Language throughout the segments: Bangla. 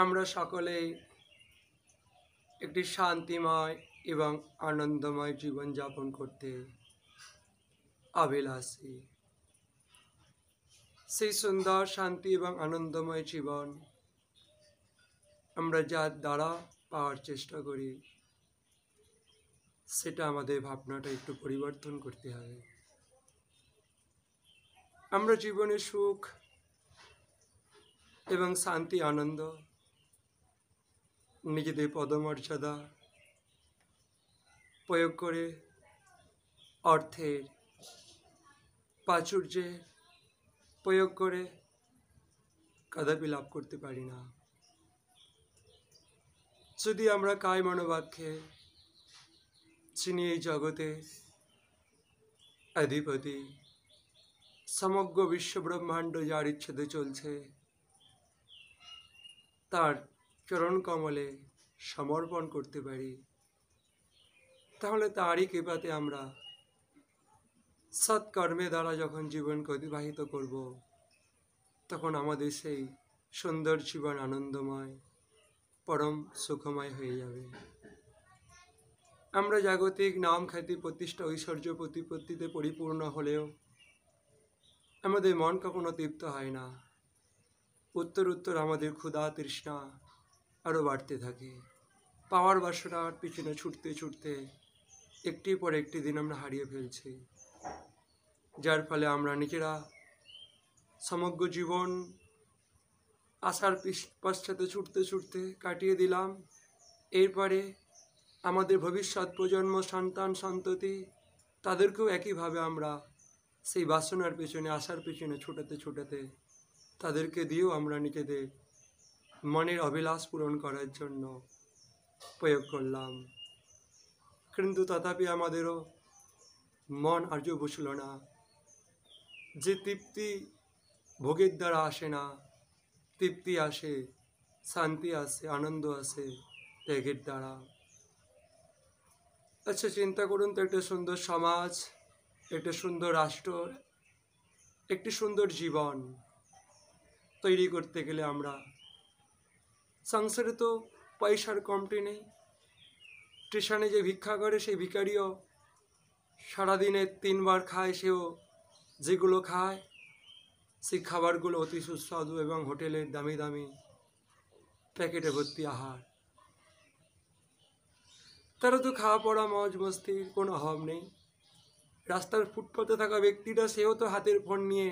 আমরা সকলেই একটি শান্তিময় এবং আনন্দময় জীবনযাপন করতে অভিলাষী। সেই সুন্দর শান্তি এবং আনন্দময় জীবন আমরা যার দ্বারা পাওয়ার চেষ্টা করি, সেটা আমাদের ভাবনাটা একটু পরিবর্তন করতে হবে। আমরা জীবনে সুখ এবং শান্তি আনন্দ, নিজেদের পদমর্যাদা প্রয়োগ করে অর্থের প্রাচুর্যে প্রয়োগ করে কদাপি লাভ করতে পারি না। যদি আমরা কায় মনোবাক্যে যিনি এই জগতে অধিপতি, সমগ্র বিশ্ব ব্রহ্মাণ্ড যার ইচ্ছেতে চলছে, তার চরণ কমলে সমর্পণ করতে পারি, তাহলে তারই কৃপাতে আমরা সৎকর্মে দ্বারা যখন জীবনকে অতিবাহিত করব, তখন আমাদের সেই সুন্দর জীবন আনন্দময়, পরম সুখময় হয়ে যাবে। আমরা জাগতিক নাম খ্যাতি প্রতিষ্ঠা ঐশ্বর্য প্রতিপত্তিতে পরিপূর্ণ হলেও আমাদের মন কখনো তৃপ্ত হয় না। উত্তর উত্তর আমাদের ক্ষুধা তৃষ্ণা আরও বাড়তে থাকে। পাওয়ার বাসনার পিছনে ছুটতে ছুটতে একটির পর একটি দিন আমরা হারিয়ে ফেলছি, যার ফলে আমরা নিজেরা সমগ্র জীবন আশার পশ্চাতে ছুটতে ছুটতে কাটিয়ে দিলাম। এরপরে আমাদের ভবিষ্যৎ প্রজন্ম, সন্তান সন্ততি, তাদেরকেও একইভাবে আমরা সেই বাসনার পেছনে, আশার পেছনে ছুটাতে ছুটাতে তাদেরকে দিয়েও আমরা নিজেদের মনের অভিলাষ পূরণ করার জন্য প্রয়োগ করলাম। কিন্তু তথাপি আমাদেরও মন আজও বুঝল না যে তৃপ্তি ভোগের দ্বারা আসে না, তৃপ্তি আসে, শান্তি আসে, আনন্দ আসে ত্যাগের দ্বারা। আচ্ছা, চিন্তা করুন তো, একটা সুন্দর সমাজ, একটা সুন্দর রাষ্ট্র, একটি সুন্দর জীবন তৈরি করতে গেলে আমরা সংসারে তো পয়সার কমতি নেই। স্টেশনে যে ভিক্ষা করে সেই ভিখারিও সারাদিনে 3 বার খায়, সেও যেগুলো খায় সেই খাবারগুলো অতি সুস্বাদু এবং হোটেলের দামি দামি প্যাকেটে ভর্তি আহার। তারা তো খাওয়া পড়া মজ মস্তির কোনো অভাব নেই। রাস্তার ফুটপাতে থাকা ব্যক্তিটা, সেও তো হাতের ফোন নিয়ে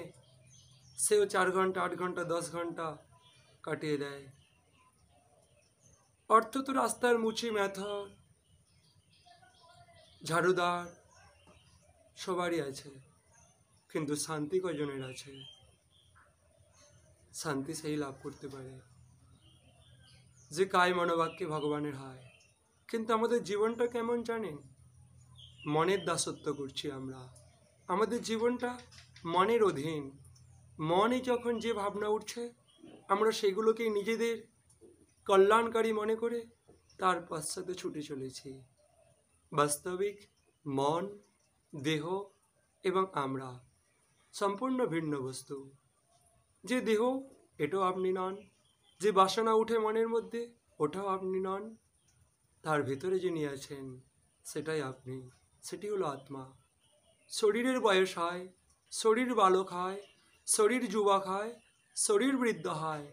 সেও 4 ঘন্টা 8 ঘন্টা 10 ঘন্টা কাটিয়ে দেয়। অর্থ তো রাস্তার মুচি মেথর ঝাড়ুদার সবারই আছে, কিন্তু শান্তি কজনের আছে? শান্তি সেই লাভ করতে পারে যে কায় মনোবাক্যে ভগবানের হয়। কিন্তু আমাদের জীবনটা কেমন জানেন? মনের দাসত্ব করছি আমরা। আমাদের জীবনটা মনের অধীন। মনে যখন যে ভাবনা উঠছে, আমরা সেগুলোকে নিজেদের কল্যাণকারী মনে করে তার পশ্চাতে ছুটে চলেছি। বাস্তবিক মন, দেহ এবং আমরা সম্পূর্ণ ভিন্ন বস্তু। যে দেহ, এটাও আপনি নন। যে বাসনা উঠে মনের মধ্যে, ওটাও আপনি নন। তার ভেতরে যিনি আছেন, সেটাই আপনি, সেটি হলো আত্মা। শরীরের বয়স হয়, শরীর বালক হয়, শরীর যুবক হয়, শরীর বৃদ্ধ হয়।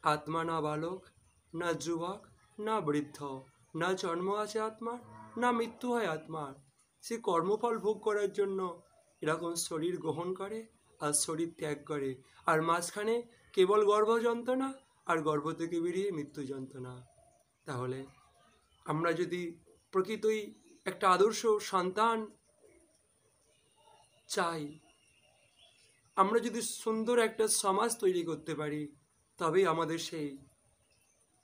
আত্মা না বালক, না যুবক, না বৃদ্ধ, না জন্ম আছে আত্মার, না মৃত্যু হয় আত্মার। সে কর্মফল ভোগ করার জন্য এরকম শরীর গ্রহণ করে আর শরীর ত্যাগ করে, আর মাঝখানে কেবল গর্ভ যন্ত্রণা, আর গর্ভ থেকে বেরিয়ে মৃত্যু যন্ত্রণা। তাহলে আমরা যদি প্রকৃতই একটা আদর্শ সন্তান চাই, আমরা যদি সুন্দর একটা সমাজ তৈরি করতে পারি, তবেই আমাদের সেই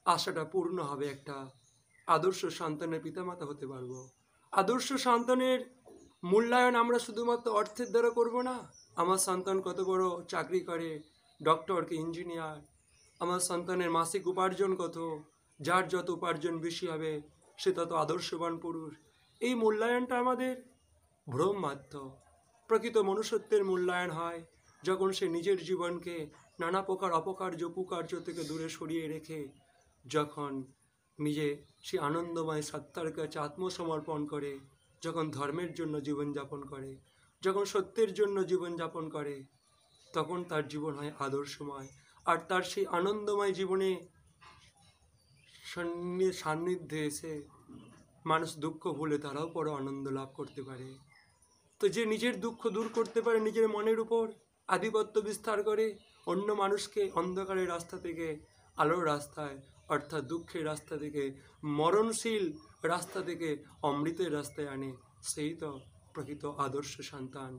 আশাটা পূর্ণ হবে। একটা আদর্শ সন্তানের পিতামাতা হতে পারবো। আদর্শ সন্তানের মূল্যায়ন আমরা শুধুমাত্র অর্থের দ্বারা করব না। আমার সন্তান কত বড় চাকরি করে, ডক্টর কি ইঞ্জিনিয়ার, আমার সন্তানের মাসিক উপার্জন কত, যার যত উপার্জন বেশি হবে সে তত আদর্শবান পুরুষ, এই মূল্যায়নটা আমাদের ভ্রম মাত্র। প্রকৃত মনুষ্যত্বের মূল্যায়ন হয় যখন সে নিজের জীবনকে নানা প্রকার অপকার্য কুকার্য থেকে দূরে সরিয়ে রেখে যখন নিজে সে আনন্দময় সত্তার কাছে আত্মসমর্পণ করে, যখন ধর্মের জন্য জীবনযাপন করে, যখন সত্যের জন্য জীবনযাপন করে, তখন তার জীবন হয় আদর্শময়। আর তার সেই আনন্দময় জীবনে সান্নিধ্যে এসে মানুষ দুঃখ ভুলে তারাও বড় আনন্দ লাভ করতে পারে। তো যে নিজের দুঃখ দূর করতে পারে, নিজের মনের উপর আধিপত্য বিস্তার করে, অন্য মানুষকে অন্ধকারের রাস্তা থেকে আলোর রাস্তায়, অর্থাৎ দুঃখের রাস্তা থেকে মরণশীল রাস্তা থেকে অমৃতের রাস্তায় আনে, সেই তো প্রকৃত আদর্শ সন্তান।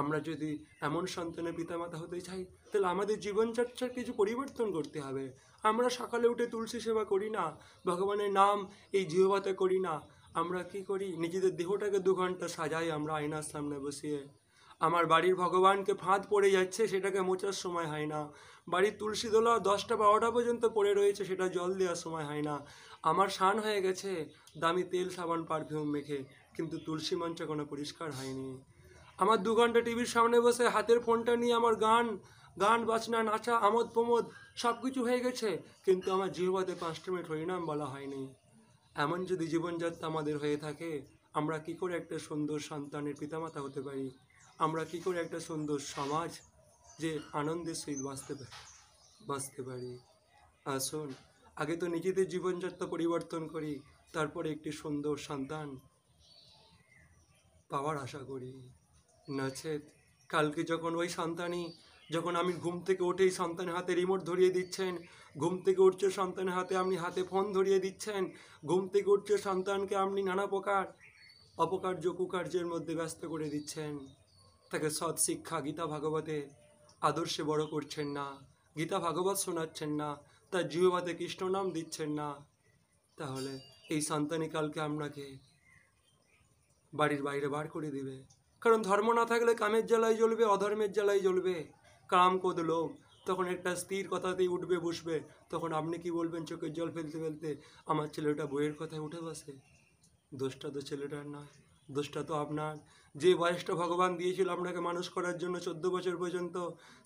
আমরা যদি এমন সন্তানের পিতামাতা হতে চাই, তাহলে আমাদের জীবনচর্চার কিছু পরিবর্তন করতে হবে। আমরা সকালে উঠে তুলসী সেবা করি না, ভগবানের নাম এই জিহ্বাতে করি না, আমরা কি করি, নিজেদের দেহটাকে 2 ঘন্টা সাজাই আমরা আয়নার সামনে বসিয়ে। আমার বাড়ির ভগবানকে ফাঁদ পড়ে যাচ্ছে, সেটাকে মোছার সময় হয় না। বাড়ির তুলসী দোলা 10টা 12টা পর্যন্ত পড়ে রয়েছে, সেটা জল দেওয়ার সময় হয় না। আমার স্নান হয়ে গেছে দামি তেল সাবান পারফিউম মেখে, কিন্তু তুলসী মঞ্চ কোনো পরিষ্কার হয়নি। আমার 2 ঘন্টা টিভির সামনে বসে হাতের ফোনটা নিয়ে আমার গান বাজনা নাচা আমোদ প্রমোদ সব কিছু হয়ে গেছে, কিন্তু আমার জিহ্বাতে 5টা মিনিট হরিনাম বলা হয়নি। এমন যদি জীবনযাত্রা আমাদের হয়ে থাকে, আমরা কি করে একটা সুন্দর সন্তানের পিতামাতা হতে পারি? আমরা কি করে একটা সুন্দর সমাজ যে আনন্দের সহিত বাঁচতে পারি? আসুন, আগে তো নিজেদের জীবনযাত্রা পরিবর্তন করি, তারপরে একটি সুন্দর সন্তান পাওয়ার আশা করি। নচেত কালকে যখন ওই সন্তানই, যখন আমি ঘুম থেকে উঠেই সন্তানের হাতে রিমোট ধরিয়ে দিচ্ছেন, ঘুম থেকে উঠছে সন্তানের হাতে আপনি হাতে ফোন ধরিয়ে দিচ্ছেন, ঘুম থেকে উঠছে সন্তানকে আপনি নানা প্রকার অপকার্য কুকার্যের মধ্যে ব্যস্ত করে দিচ্ছেন, তাকে সৎ শিক্ষা গীতা ভাগবতে আদর্শে বড় করছেন না, গীতা ভাগবত শোনাচ্ছেন না, তার জিহ্বাতে কৃষ্ণ নাম দিচ্ছেন না, তাহলে এই সন্তানই কালকে আপনাকে বাড়ির বাইরে বার করে দিবে। কারণ ধর্ম না থাকলে কামের জ্বালায় জ্বলবে, অধর্মের জ্বালায় জ্বলবে, কাম ক্রোধ লোভ। তখন একটা স্থির কথাতেই উঠবে বসবে, তখন আপনি কি বলবেন চোখের জল ফেলতে ফেলতে, আমার ছেলেটা বইয়ের কথায় উঠে বসে? দোষটা তো ছেলেটার নয়, দোষটা তো আপনার। যে বয়সটা ভগবান দিয়েছিল আপনাকে মানুষ করার জন্য 14 বছর পর্যন্ত,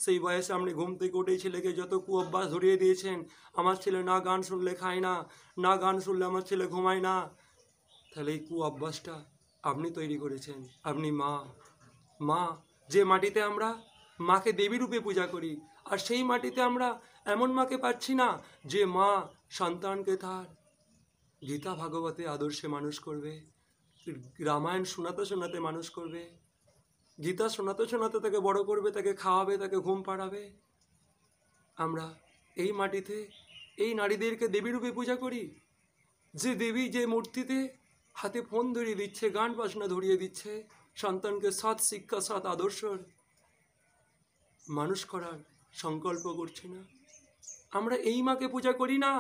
সেই বয়সে আপনি ঘুম থেকে উঠেই ছেলেকে যত কুঅভ্যাস ধরিয়ে দিয়েছেন, আমার ছেলে না গান শুনলে খায় না, না গান শুনলে আমার ছেলে ঘুমায় না, তাহলে এই কুঅভ্যাসটা আপনি তৈরি করেছেন। আপনি মা, যে মাটিতে আমরা মাকে দেবী রূপে পূজা করি, আর সেই মাটিতে আমরা এমন মাকে পাচ্ছি না যে মা সন্তানকে তার গীতা ভাগবতে আদর্শে মানুষ করবে, রামায়ণ শোনাতে শোনাতে মানুষ করবে, গীতা শোনাতে শোনাতে তাকে বড় করবে, তাকে খাওয়াবে, তাকে ঘুম পাড়াবে। আমরা এই মাটিতে এই নারীদেরকে দেবী রূপে পূজা করি, যে দেবী যে মূর্তিতে হাতে ফোন ধরিয়ে দিচ্ছে, গান বাজনা ধরিয়ে দিচ্ছে, সন্তানকে সৎ শিক্ষা সৎ আদর্শ মানুষ করার সংকল্প করছে না। আমরা এই মাকে পূজা করি না।